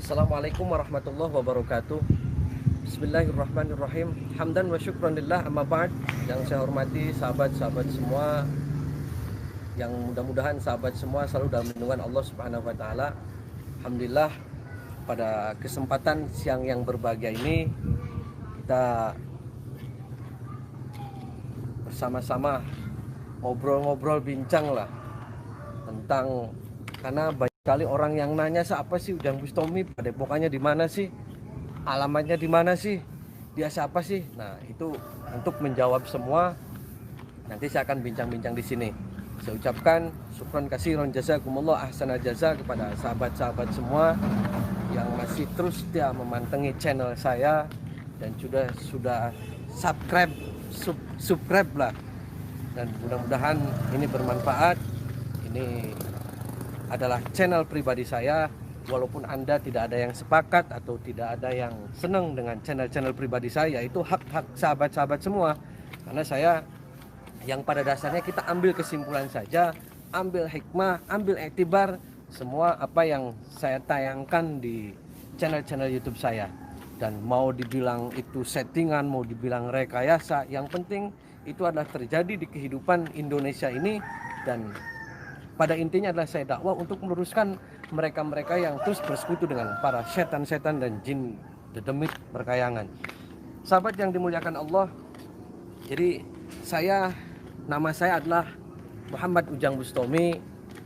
Assalamualaikum warahmatullahi wabarakatuh. Bismillahirrahmanirrahim. Hamdan wa syukranillah, amma ba'd. Yang saya hormati sahabat-sahabat semua, yang mudah-mudahan sahabat semua selalu dalam lindungan Allah Subhanahu wa taala. Alhamdulillah, pada kesempatan siang yang berbahagia ini kita bersama-sama ngobrol-ngobrol, bincang lah tentang, karena banyak sekali orang yang nanya, siapa sih Ujang Bustami, padepokannya di mana sih, alamatnya di mana sih, dia siapa sih. Nah, itu untuk menjawab semua nanti saya akan bincang-bincang di sini. Saya ucapkan syukran kasiron jazakumullah ahsanal jaza kepada sahabat-sahabat semua yang masih terus setia memantengi channel saya dan sudah subscribe lah, dan mudah-mudahan ini bermanfaat. Ini adalah channel pribadi saya, walaupun Anda tidak ada yang sepakat atau tidak ada yang senang dengan channel-channel pribadi saya, itu hak-hak sahabat-sahabat semua. Karena saya, yang pada dasarnya kita ambil kesimpulan saja, ambil hikmah, ambil iktibar semua apa yang saya tayangkan di channel-channel YouTube saya. Dan mau dibilang itu settingan, mau dibilang rekayasa, yang penting itu adalah terjadi di kehidupan Indonesia ini. Dan pada intinya adalah saya dakwah untuk meluruskan mereka-mereka yang terus bersekutu dengan para setan-setan dan jin dedemit berkayangan. Sahabat yang dimuliakan Allah, jadi nama saya adalah Muhammad Ujang Bustami.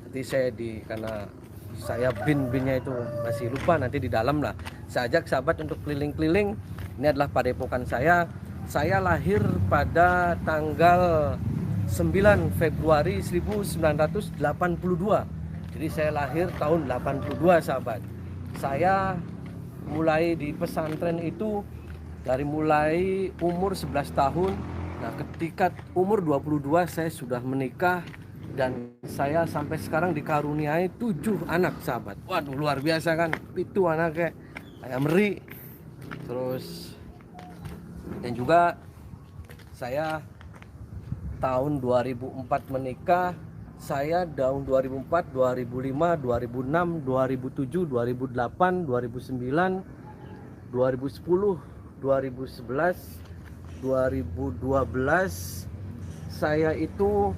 Nanti karena saya binnya itu masih lupa, nanti di dalam lah. Saya ajak sahabat untuk keliling-keliling. Ini adalah padepokan saya. Saya lahir pada tanggal 9 Februari 1982. Jadi saya lahir tahun 82, sahabat. Saya mulai di pesantren itu dari mulai umur 11 tahun. Nah, ketika umur 22 saya sudah menikah, dan saya sampai sekarang dikaruniai 7 anak, sahabat. Waduh, luar biasa kan? Itu anaknya kayak meri. Terus dan juga saya tahun 2004 menikah. Saya tahun 2004, 2005, 2006, 2007, 2008, 2009, 2010, 2011, 2012 saya itu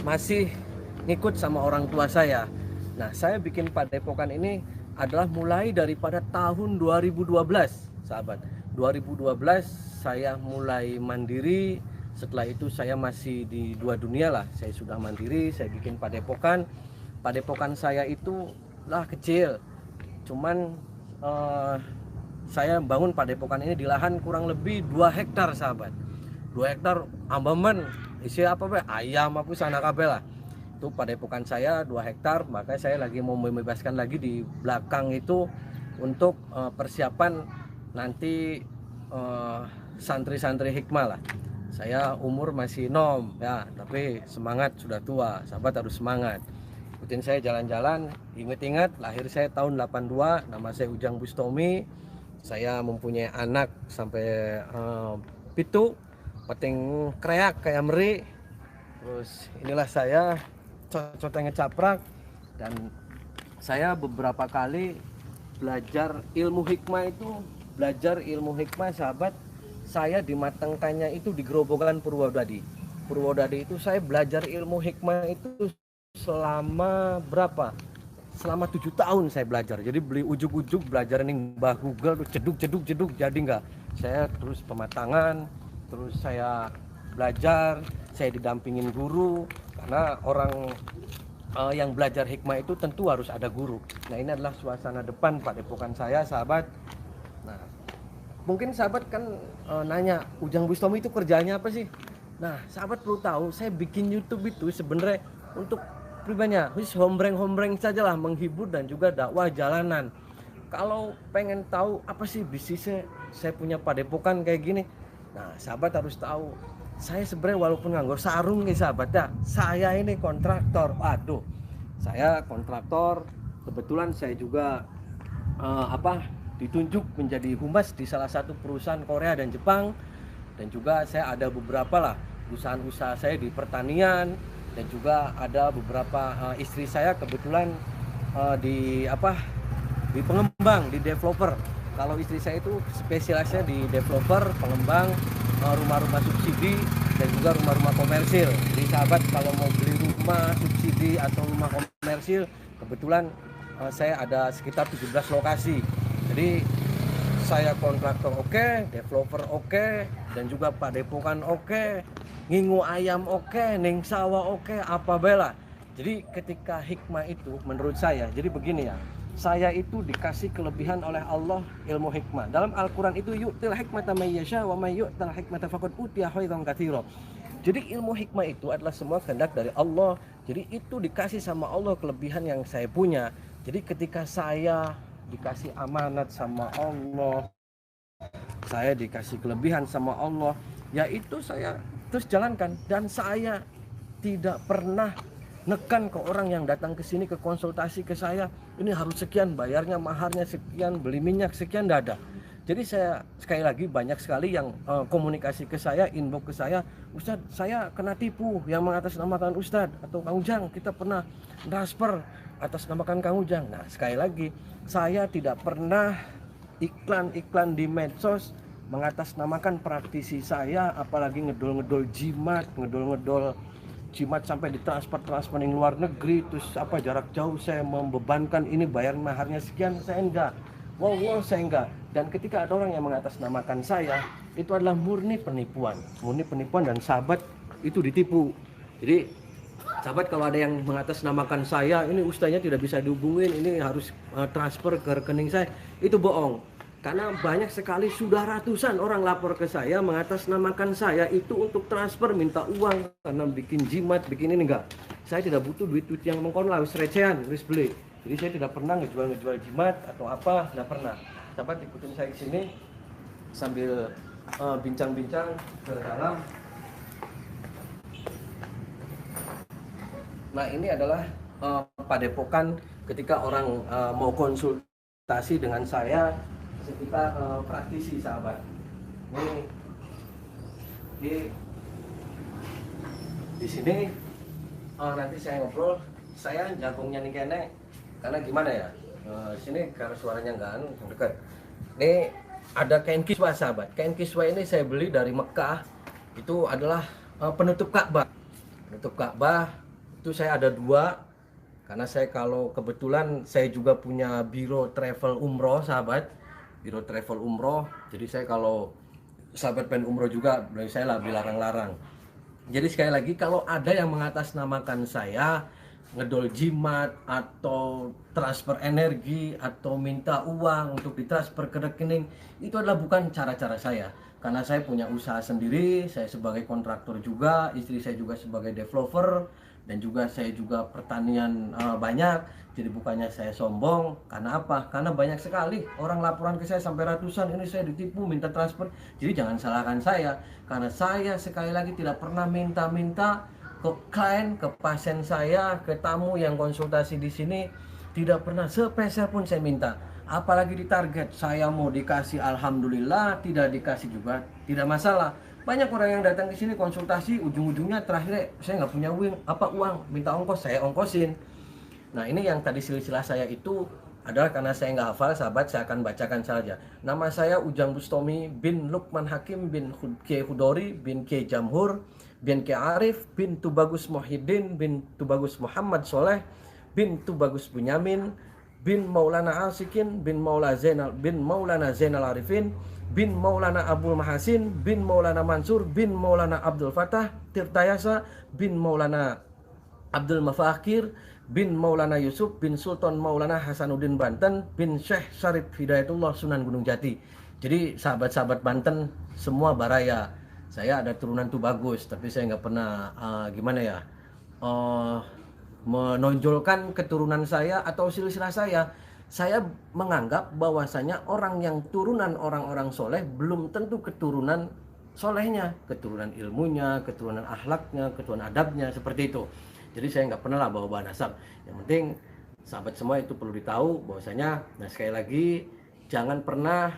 masih ngikut sama orang tua saya. Nah, saya bikin padepokan ini adalah mulai daripada tahun 2012, sahabat. 2012 saya mulai mandiri. Setelah itu saya masih di dua dunia lah. Saya sudah mandiri, saya bikin padepokan. Padepokan saya itu lah kecil. Cuman saya bangun padepokan ini di lahan kurang lebih 2 hektar, sahabat. 2 hektar ambemen, isi apa be? Ayam apa sana kabel lah. Itu padepokan saya 2 hektar, makanya saya lagi mau membebaskan lagi di belakang itu untuk persiapan nanti santri-santri hikmah lah. Saya umur masih nom ya, tapi semangat sudah tua. Sahabat harus semangat. Ikutin saya jalan-jalan. Ingat-ingat lahir saya tahun 82, nama saya Ujang Bustami. Saya mempunyai anak sampai pitu, peting kreak kayak meri. Terus inilah saya, cocotnya ngecaprak. Dan saya beberapa kali belajar ilmu hikmah, sahabat. Saya dimatangkannya itu di Grobogan Purwodadi. Purwodadi itu saya belajar ilmu hikmah itu selama berapa? Selama 7 tahun saya belajar. Jadi beli ujuk-ujuk belajar nih Mbah Google tuh jeduk jadi enggak. Saya terus pematangan, terus saya belajar, saya didampingin guru, karena orang yang belajar hikmah itu tentu harus ada guru. Nah, ini adalah suasana depan padepokan saya, sahabat. Nah, mungkin sahabat kan nanya, Ujang Bustami itu kerjanya apa sih? Nah, sahabat perlu tahu, saya bikin YouTube itu sebenarnya untuk pribadinya, hombreng saja lah, menghibur dan juga dakwah jalanan. Kalau pengen tahu apa sih bisnisnya, saya punya padepokan kayak gini. Nah, sahabat harus tahu, saya sebenarnya walaupun nganggo sarung nih, sahabat ya, saya ini kontraktor. Aduh, saya kontraktor. Kebetulan saya juga ditunjuk menjadi humas di salah satu perusahaan Korea dan Jepang. Dan juga saya ada beberapa lah usaha-usaha saya di pertanian, dan juga ada beberapa istri saya kebetulan di pengembang, di developer. Kalau istri saya itu spesialisnya di developer, pengembang, rumah-rumah subsidi dan juga rumah-rumah komersil. Jadi sahabat kalau mau beli rumah subsidi atau rumah komersil, kebetulan saya ada sekitar 17 lokasi. Jadi saya kontraktor oke, developer oke, dan juga Pak Depokan oke, ngingu ayam oke, ning sawah oke, apa bela. Jadi ketika hikmah itu menurut saya, jadi begini ya, saya itu dikasih kelebihan oleh Allah ilmu hikmah. Dalam Al-Quran itu yu'til hikmata may yasha wa may yu'tal hikmata faqad utiya khairan katsira. Jadi ilmu hikmah itu adalah semua kehendak dari Allah. Jadi itu dikasih sama Allah kelebihan yang saya punya. Jadi ketika saya dikasih amanat sama Allah, saya dikasih kelebihan sama Allah, yaitu saya terus jalankan. Dan saya tidak pernah nekan ke orang yang datang ke sini ke konsultasi ke saya, ini harus sekian, bayarnya maharnya sekian, beli minyak sekian, tidak ada. Jadi saya sekali lagi banyak sekali yang komunikasi ke saya, inbox ke saya, Ustadz saya kena tipu yang mengatasnamakan Ustadz atau Kang Ujang, kita pernah transfer atas namakan Kang Ujang. Nah sekali lagi saya tidak pernah iklan-iklan di medsos mengatasnamakan praktisi saya, apalagi ngedol-ngedol jimat, ngedol-ngedol jimat sampai ditransfer di luar negeri, terus apa jarak jauh saya membebankan ini bayar maharnya sekian, saya enggak. Wow, saya enggak. Dan ketika ada orang yang mengatasnamakan saya, itu adalah murni penipuan dan sahabat itu ditipu. Jadi sahabat kalau ada yang mengatasnamakan saya, ini ustaznya tidak bisa dihubungin, ini harus transfer ke rekening saya, itu bohong. Karena banyak sekali, sudah ratusan orang lapor ke saya mengatasnamakan saya itu untuk transfer, minta uang karena bikin jimat, bikin ini enggak. Saya tidak butuh duit yang mengkon lah, recehan, wis beli. Jadi saya tidak pernah ngejual jimat atau apa, tidak pernah. Sahabat ikutin saya ke sini sambil bincang-bincang ke dalam. Nah ini adalah padepokan ketika orang mau konsultasi dengan saya. Kita praktisi sahabat. Ini di sini nanti saya ngobrol, saya jagungnya nih kene karena gimana ya, sini karena suaranya nggak dekat. Ini ada kain kiswah sahabat. Kain kiswah ini saya beli dari Mekah, itu adalah penutup Ka'bah. Penutup Ka'bah itu saya ada 2, karena saya kalau kebetulan saya juga punya biro travel umroh sahabat. Biro travel umroh, jadi saya kalau sahabat pengen umroh juga, saya lah dilarang-larang. Jadi sekali lagi kalau ada yang mengatasnamakan saya ngedol jimat atau transfer energi atau minta uang untuk ditransfer ke rekening, itu adalah bukan cara-cara saya. Karena saya punya usaha sendiri, saya sebagai kontraktor juga, istri saya juga sebagai developer, dan juga saya juga pertanian banyak. Jadi bukannya saya sombong, karena apa? Karena banyak sekali orang laporan ke saya sampai ratusan, ini saya ditipu minta transfer. Jadi jangan salahkan saya, karena saya sekali lagi tidak pernah minta-minta ke klien, ke pasien saya, ke tamu yang konsultasi di sini, tidak pernah sepeser pun saya minta. Apalagi ditarget, saya mau dikasih alhamdulillah, tidak dikasih juga tidak masalah. Banyak orang yang datang ke sini konsultasi, ujung-ujungnya terakhir saya nggak punya uang, minta ongkos, saya ongkosin. Nah ini yang tadi silsilah saya itu adalah karena saya nggak hafal sahabat, saya akan bacakan saja. Nama saya Ujang Bustomi bin Lukman Hakim bin Kiai Hudori bin Kiai Jamhur bin Kiai Arif bin Tubagus Muhyiddin bin Tubagus Muhammad Soleh bin Tubagus Bunyamin bin Maulana Asikin bin Maulana Zainal Arifin bin Maulana Abdul Mahasin bin Maulana Mansur bin Maulana Abdul Fatah Tirtayasa bin Maulana Abdul Mafakir bin Maulana Yusuf bin Sultan Maulana Hasanuddin Banten bin Syekh Syarif Hidayatullah Sunan Gunung Jati. Jadi sahabat-sahabat Banten semua baraya. Saya ada turunan tuh bagus, tapi saya nggak pernah menonjolkan keturunan saya atau silsilah saya. Saya menganggap bahwasanya orang yang turunan orang-orang soleh belum tentu keturunan solehnya, keturunan ilmunya, keturunan akhlaknya, keturunan adabnya, seperti itu. Jadi saya nggak pernah lah bawa nasab. Yang penting sahabat semua itu perlu ditahu bahwasanya, nah sekali lagi jangan pernah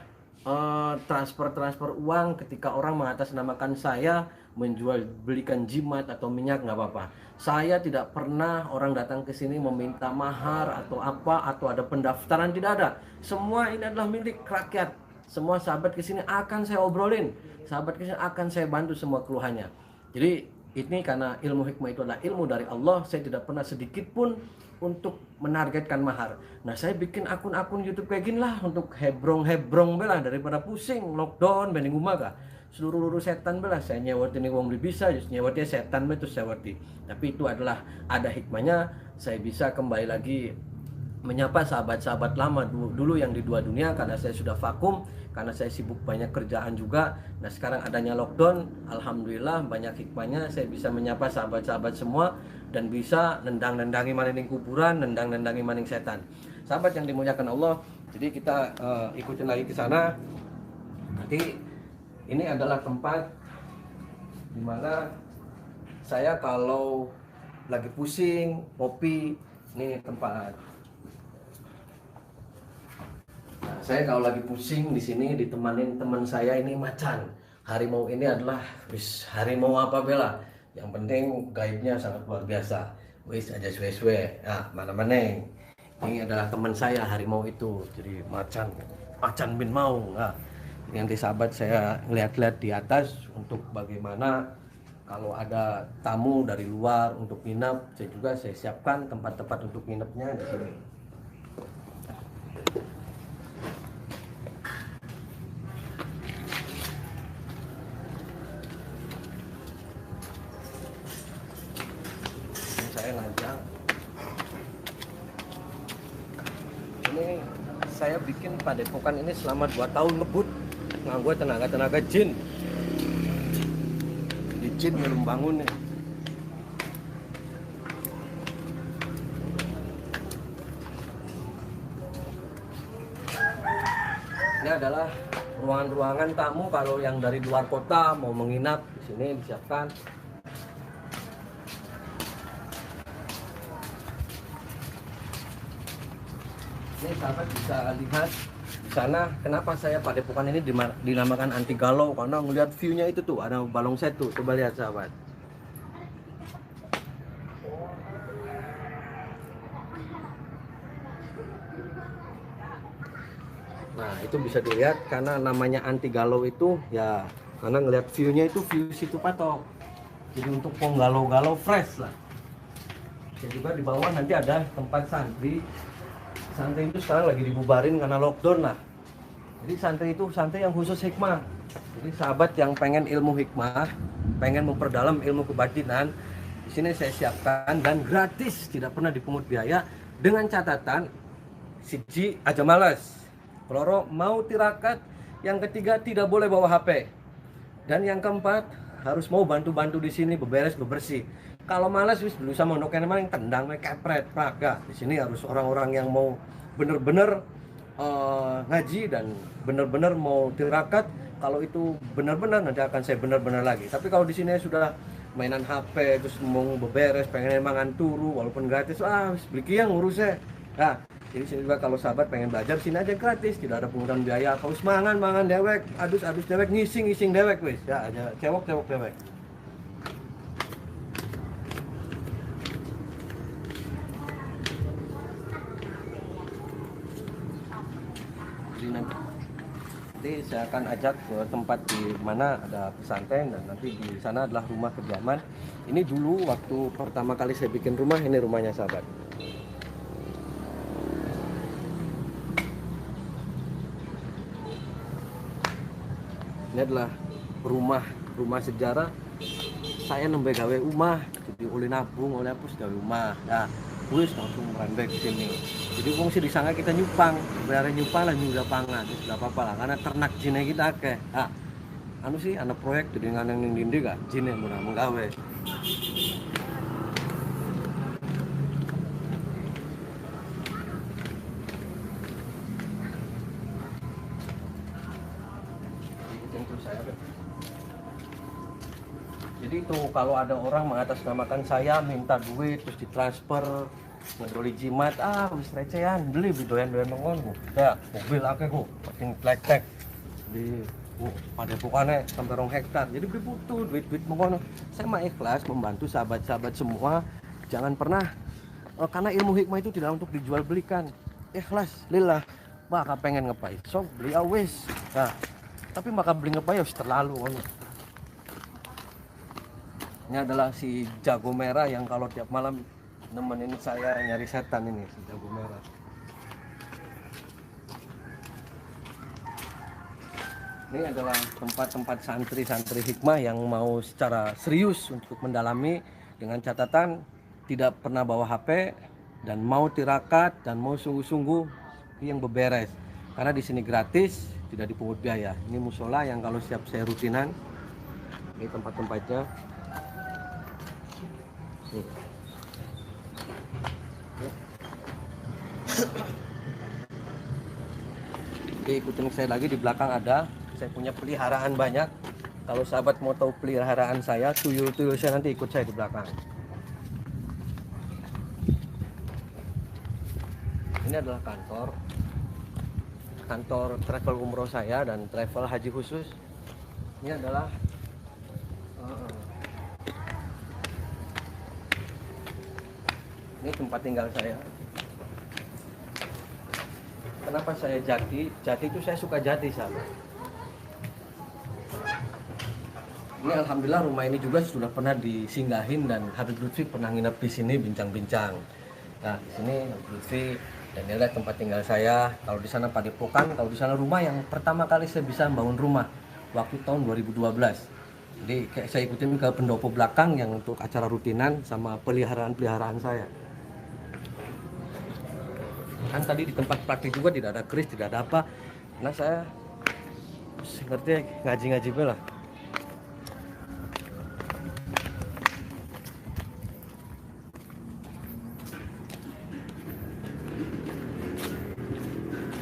transfer uang ketika orang mengatasnamakan saya menjual belikan jimat atau minyak nggak apa-apa. Saya tidak pernah orang datang ke sini meminta mahar atau apa atau ada pendaftaran, tidak ada. Semua ini adalah milik rakyat. Semua sahabat ke sini akan saya obrolin. Sahabat ke sini akan saya bantu semua keluhannya. Jadi ini karena ilmu hikmah itu adalah ilmu dari Allah, saya tidak pernah sedikit pun untuk menargetkan mahar. Nah, saya bikin akun-akun YouTube kayak gini lah untuk hebrong belah daripada pusing lockdown banding rumah kah. Seluruh setan belah saya nyewati ini wong bisa, just nyewati setan betul sewati. Tapi itu adalah ada hikmahnya, saya bisa kembali lagi menyapa sahabat-sahabat lama dulu yang di dua dunia karena saya sudah vakum, karena saya sibuk banyak kerjaan juga. Nah, sekarang adanya lockdown, alhamdulillah banyak hikmahnya saya bisa menyapa sahabat-sahabat semua dan bisa nendang-nendangi maning kuburan, nendang-nendangi maning setan. Sahabat yang dimuliakan Allah, jadi kita ikutin lagi ke sana. Nanti ini adalah tempat dimana saya kalau lagi pusing, kopi, ini tempat. Nah, saya kalau lagi pusing di sini ditemanin teman saya ini macan. Harimau ini adalah harimau apa bela? Yang penting gaibnya sangat luar biasa. Wis aja suwe-suwe. Nah, mana-mana. Ini adalah teman saya harimau itu. Jadi macan bin Maung. Nah, nanti sahabat saya ngeliat-liat di atas untuk bagaimana kalau ada tamu dari luar untuk nginap, saya siapkan tempat-tempat untuk nginepnya di sini. Ini saya lanjang. Ini saya bikin padepokan ini selama 2 tahun ngebut. Nganggo tenaga jin. Di jin belum bangun nih. Ini adalah ruangan-ruangan tamu kalau yang dari luar kota mau menginap di sini disiapkan. Ini sahabat bisa lihat di sana kenapa saya padepokan ini dinamakan anti galau, karena ngelihat view-nya itu tuh ada balong set tuh, coba lihat sahabat. Nah, itu bisa dilihat karena namanya anti galau itu ya karena ngelihat view-nya itu view situ patok. Jadi untuk galau-galau fresh lah. Dan juga di bawah nanti ada tempat santri. Santri itu sekarang lagi dibubarin karena lockdown lah. Jadi santri itu santri yang khusus hikmah. Jadi sahabat yang pengen ilmu hikmah, pengen memperdalam ilmu kebatinan, di sini saya siapkan dan gratis, tidak pernah dipungut biaya, dengan catatan siji aja malas, loro mau tirakat, yang ketiga tidak boleh bawa HP, dan yang keempat harus mau bantu-bantu di sini beberes bebersih. Kalau malas wis berusaha mau noken yang tendang kepret praga. Di sini harus orang-orang yang mau bener-bener ngaji dan bener-bener mau tirakat. Kalau itu benar-benar nanti akan saya benar-benar lagi. Tapi kalau di sini sudah mainan HP terus mau beberes, pengen mangan turu walaupun gratis, wis beli yang ngurusnya. Nah, jadi sini juga kalau sahabat pengen belajar sini aja gratis, tidak ada pungutan biaya. Kalau mangan dewek, adus dewek, ngising dewek wis. Ya aja cewek dewek. Nanti saya akan ajak ke tempat di mana ada pesantren dan nanti di sana adalah rumah kediaman. Ini dulu waktu pertama kali saya bikin rumah, ini rumahnya sahabat. Ini adalah rumah sejarah. Saya nembe gawe rumah, jadi oleh nabung, oleh hapus gawe rumah. Nah, terus langsung merembek ke sini. Jadi wong sih disangka kita nyupang, sebenarnya nyupang lah nyudah pangan, nggak apa-apa lah, karena ternak jinnya kita akeh. Nah, anu sih anak proyek jadi nganeng ning dindi gak jinnya murah menggawe. Jadi itu kalau ada orang mengatasnamakan saya minta duit terus ditransfer ngedoli jimat, wis recehan beli doyan-doyan mengon ya mobil akeh kok penting plek di padepokannya sampai 2 hektar. Jadi beli butuh duit mengkono. Saya mah ikhlas membantu sahabat-sahabat semua. Jangan pernah karena ilmu hikmah itu tidak untuk dijual belikan. Ikhlas lillah. Maka pengen ngepai. So beli awes. Nah, tapi maka beli ngepai harus terlalu. Ini adalah si jago merah yang kalau tiap malam nemenin saya nyari setan ini, si jago merah. Ini adalah tempat-tempat santri-santri hikmah yang mau secara serius untuk mendalami, dengan catatan tidak pernah bawa HP dan mau tirakat dan mau sungguh-sungguh yang beberes. Karena di sini gratis, tidak dipungut biaya. Ini musola yang kalau siap saya rutinan. Ini tempat-tempatnya. Oke, ikutin saya lagi, di belakang ada saya punya peliharaan banyak. Kalau sahabat mau tahu peliharaan saya, tuyul-tuyul saya, nanti ikut saya di belakang. Ini adalah kantor travel umroh saya dan travel haji khusus. Ini adalah ini tempat tinggal saya. Kenapa saya Jati itu saya suka Jati, sahabat. Ini alhamdulillah rumah ini juga sudah pernah disinggahin dan Habib Lutfi pernah nginep di sini bincang-bincang. Nah, di sini Habib Lutfi, dan ini adalah tempat tinggal saya. Kalau di sana padepokan, kalau di sana rumah yang pertama kali saya bisa bangun rumah waktu tahun 2012. Jadi kayak saya ikutin ke pendopo belakang yang untuk acara rutinan sama peliharaan saya. Kan tadi di tempat praktik juga tidak ada keris, tidak ada apa. Nah, saya ngerti ngaji-ngaji lah.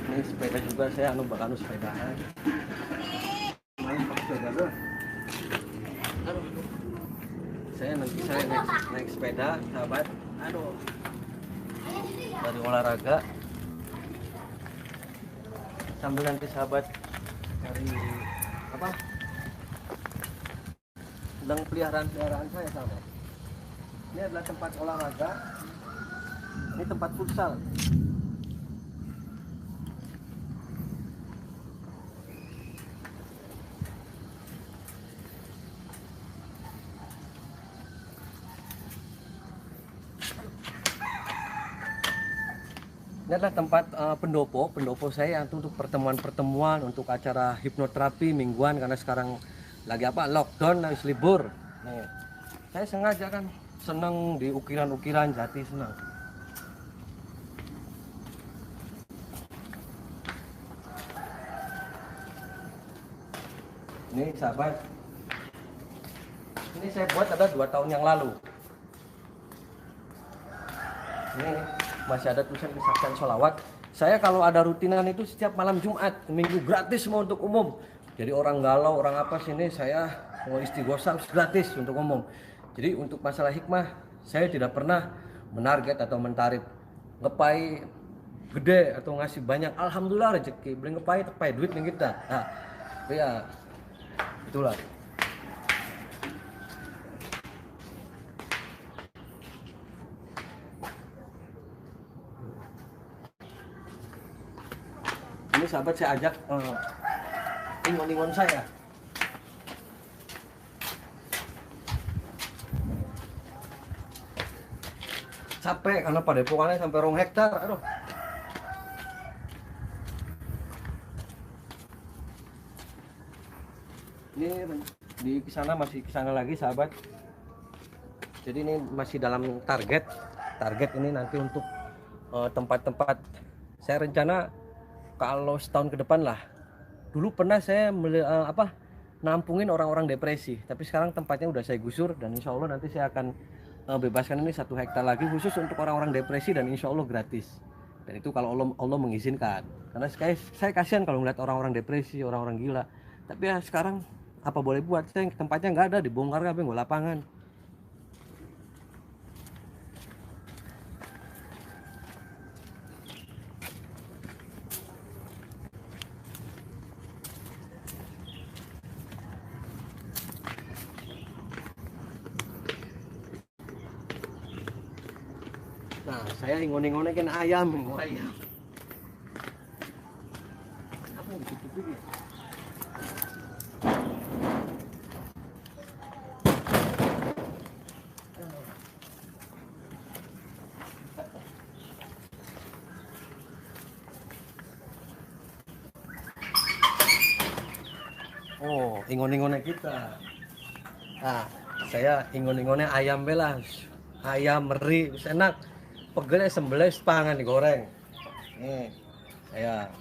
Ini sepeda juga saya bakal sepedaan. Main pakai sepeda bro. Saya naik sepeda, sahabat. Dari olahraga. Sambil nanti sahabat cari apa? Sedang peliharaan saya, sahabat. Ini adalah tempat olahraga. Ini tempat futsal. Ini adalah tempat pendopo saya untuk pertemuan-pertemuan, untuk acara hipnoterapi mingguan, karena sekarang lagi lockdown, habis libur. Nih, saya sengaja kan seneng di ukiran-ukiran Jati, senang. Ini sahabat, ini saya buat ada 2 tahun yang lalu. Ini masih ada tulisan kesaksian sholawat. Saya kalau ada rutinan itu setiap malam Jumat minggu gratis semua untuk umum. Jadi orang galau, orang apa sini, saya mau istighosah gratis untuk umum. Jadi untuk masalah hikmah saya tidak pernah menarget atau mentarif ngepai gede atau ngasih banyak. Alhamdulillah rezeki beli ngepai tepai duit nih kita. Nah, ya itulah. Ini sahabat saya ajak ingon-ingon saya. Capek karena padepokannya sampai 2 hektar. Aduh. Ini di sana masih kesana lagi, sahabat. Jadi ini masih dalam target ini nanti untuk tempat-tempat. Saya rencana kalau setahun ke depan lah. Dulu pernah saya nampungin orang-orang depresi, tapi sekarang tempatnya udah saya gusur dan insya Allah nanti saya akan bebaskan ini 1 hektar lagi khusus untuk orang-orang depresi dan insya Allah gratis. Dan itu kalau Allah mengizinkan. Karena saya kasihan kalau ngeliat orang-orang depresi, orang-orang gila. Tapi ya sekarang apa boleh buat, saya tempatnya nggak ada, dibongkar kabeh nggo lapangan. Nah, saya ingon-ingonekin ayam, ayam. Apa yang ditutup ini? Oh, ingon-ingonnya kita. Nah, saya ingon-ingonnya ayam belas, ayam meri, enak. Pegelnya sembelih pangan digoreng. Nih, saya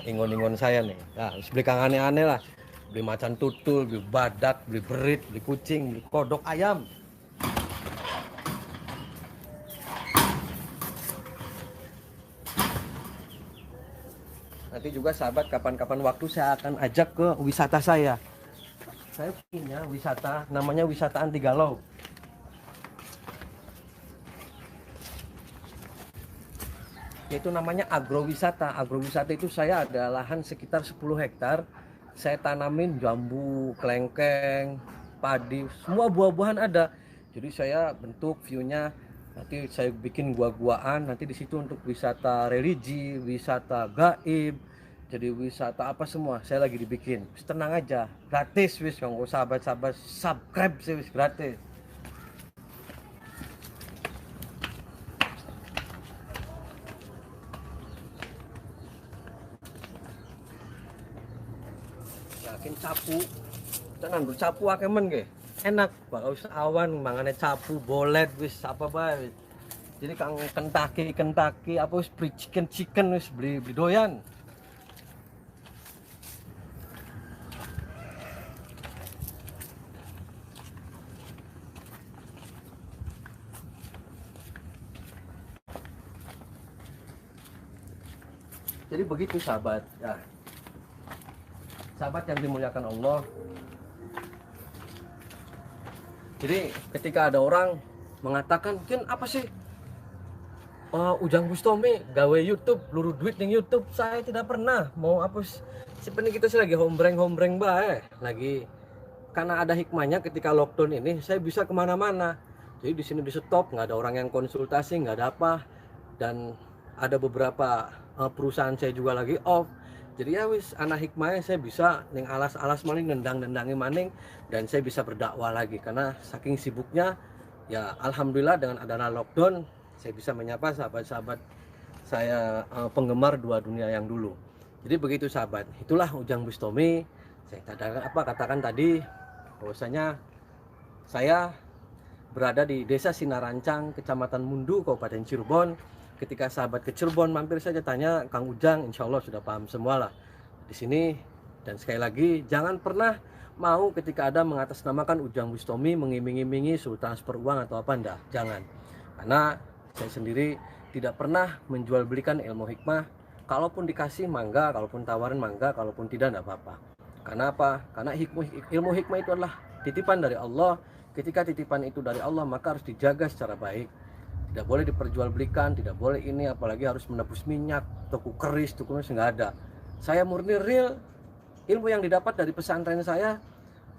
ingon-ingon saya nih. Nah, beli kang aneh-aneh lah. Beli macan tutul, beli badak, beli berit, beli kucing, beli kodok ayam. Nanti juga sahabat kapan-kapan waktu saya akan ajak ke wisata saya. Saya punya wisata namanya wisata anti galau. Yaitu namanya agrowisata. Agrowisata itu saya ada lahan sekitar 10 hektar. Saya tanamin jambu, kelengkeng, padi, semua buah-buahan ada. Jadi saya bentuk view-nya, nanti saya bikin gua-guaan, nanti di situ untuk wisata religi, wisata gaib, jadi wisata apa semua saya lagi dibikin. Tenang aja, gratis wis kanggo sahabat-sahabat, subscribe sih wis gratis. Yakin capu, tenan capu akeh men nggih. Enak, bakal usah awan mangane capu, bolet wis apa bae. Jadi kang Kentucky apa wis free chicken wis beli doyan. Jadi begitu sahabat ya. Sahabat yang dimuliakan Allah. Jadi ketika ada orang mengatakan, "Kin apa sih? Ujang Bustomi gawe YouTube, luru duit ning YouTube." Saya tidak pernah mau hapus. Sebenarnya kita sih lagi hombreng bae. Lagi karena ada hikmahnya ketika lockdown ini saya bisa kemana-mana. Jadi di sini di stop, nggak ada orang yang konsultasi, nggak ada apa. Dan ada beberapa perusahaan saya juga lagi off. Jadi ya wis anak hikmahnya saya bisa ning alas-alas maning nendang-nendangi maning dan saya bisa berdakwah lagi karena saking sibuknya ya alhamdulillah dengan adanya lockdown saya bisa menyapa sahabat-sahabat saya penggemar dua dunia yang dulu. Jadi begitu sahabat, itulah Ujang Bustomi. Saya katakan tadi bahwasanya saya berada di Desa Sinarancang, Kecamatan Mundu, Kabupaten Cirebon. Ketika sahabat ke Cirebon mampir saja tanya Kang Ujang, insya Allah sudah paham semua lah di sini. Dan sekali lagi jangan pernah mau ketika ada mengatasnamakan Ujang Bustomi mengiming-imingi suruh transfer uang atau apa, enggak, jangan. Karena saya sendiri tidak pernah menjual belikan ilmu hikmah. Kalaupun dikasih mangga, kalaupun tawaran mangga, kalaupun tidak apa-apa. Karena apa? Karena ilmu hikmah itu adalah titipan dari Allah. Ketika titipan itu dari Allah maka harus dijaga secara baik. Tidak boleh diperjualbelikan, tidak boleh ini, apalagi harus menebus minyak, tuku keris, nggak ada. Saya murni real, ilmu yang didapat dari pesantren saya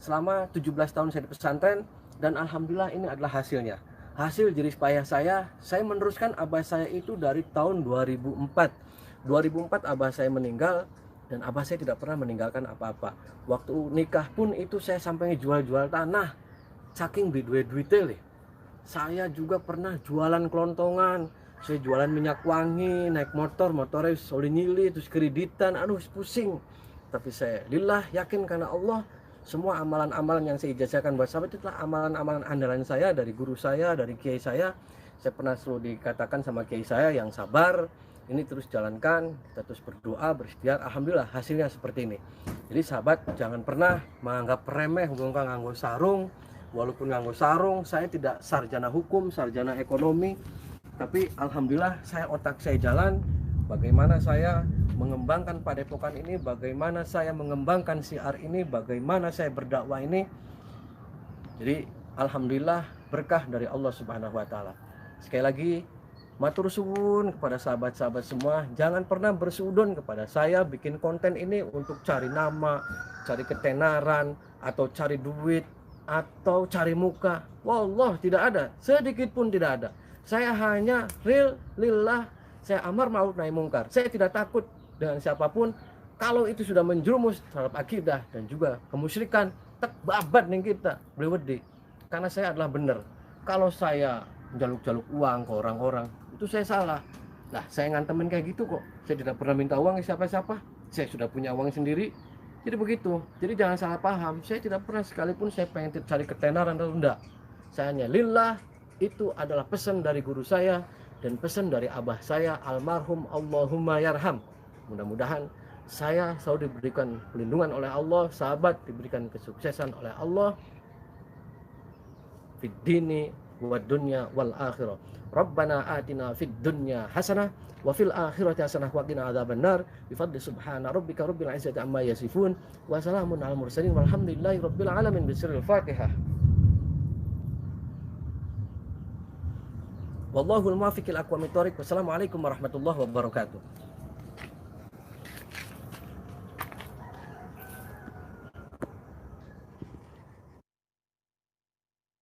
selama 17 tahun saya di pesantren, dan alhamdulillah ini adalah hasilnya. Hasil jerih payah saya meneruskan abah saya itu dari tahun 2004. 2004 abah saya meninggal, dan abah saya tidak pernah meninggalkan apa-apa. Waktu nikah pun itu saya sampai jual-jual tanah, saking duit-duitnya. Saya juga pernah jualan kelontongan, saya jualan minyak wangi, naik motornya soli nyili, terus kreditan, aduh pusing. Tapi saya lillah yakin karena Allah, semua amalan-amalan yang saya ijazahkan buat sahabat itulah amalan-amalan andalan saya dari guru saya, dari kiai saya. Saya pernah selalu dikatakan sama kiai saya yang sabar, ini terus jalankan, kita terus berdoa, berikhtiar, alhamdulillah hasilnya seperti ini. Jadi sahabat jangan pernah menganggap remeh nganggo sarung. Walaupun nganggo sarung, saya tidak sarjana hukum, sarjana ekonomi, tapi alhamdulillah otak saya jalan. Bagaimana saya mengembangkan padepokan ini, bagaimana saya mengembangkan siar ini, bagaimana saya berdakwah ini. Jadi alhamdulillah berkah dari Allah Subhanahu wa taala. Sekali lagi matur suwun kepada sahabat-sahabat semua, jangan pernah bersuudon kepada saya bikin konten ini untuk cari nama, cari ketenaran, atau cari duit, atau cari muka. Wallah tidak ada, sedikit pun tidak ada. Saya hanya real lillah, saya amar ma'ruf nahi mungkar. Saya tidak takut dengan siapapun. Kalau itu sudah menjerumus terhadap akidah dan juga kemusyrikan, tak babat nih kita berwedi. Karena saya adalah benar. Kalau saya jaluk-jaluk uang ke orang-orang, itu saya salah. Nah, saya ngantemin kayak gitu kok. Saya tidak pernah minta uang ke siapa-siapa. Saya sudah punya uang sendiri. Jadi begitu. Jadi jangan salah paham. Saya tidak pernah sekalipun saya pengen cari ketenaran atau enggak. Saya hanya lillah. Itu adalah pesan dari guru saya dan pesan dari abah saya almarhum Allahumma yarham. Mudah-mudahan saya selalu diberikan perlindungan oleh Allah, sahabat diberikan kesuksesan oleh Allah fid dini wad dunya wal akhirah. Rabbana atina fid dunya hasanah wa fil akhirati hasanah wa qina adzabannar. Bi fadli subhana rabbika rabbil izzati amma yasifun wa salamun alal mursalin walhamdulillahi rabbil alamin. Bismillahil Fatihah. Wallahul muwaffiq ila aqwamit thoriq. Wassalamualaikum warahmatullahi wabarakatuh.